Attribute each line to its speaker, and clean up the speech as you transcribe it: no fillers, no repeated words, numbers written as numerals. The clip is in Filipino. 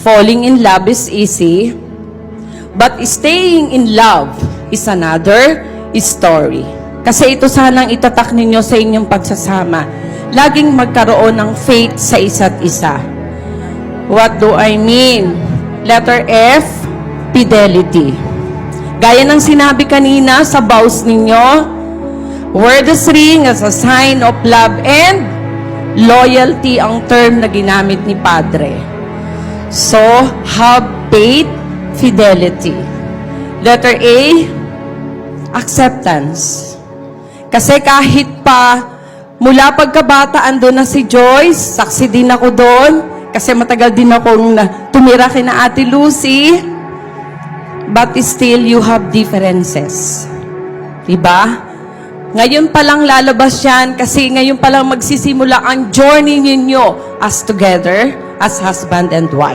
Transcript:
Speaker 1: falling in love is easy, but staying in love is another story. Kasi ito sanang itatak ninyo sa inyong pagsasama. Laging magkaroon ng faith sa isa't isa. What do I mean? Letter F, fidelity. Gaya ng sinabi kanina sa vows ninyo, wear this ring as a sign of love and loyalty ang term na ginamit ni Padre. So, have faith, fidelity. Letter A, acceptance. Kasi kahit pa mula pagkabataan doon na si Joyce, saksi din ako doon, kasi matagal din akong tumira kina Ate Lucy, but still you have differences. Diba? Ngayon pa lang lalabas yan, kasi ngayon pa lang magsisimula ang journey ninyo as together, as husband and wife.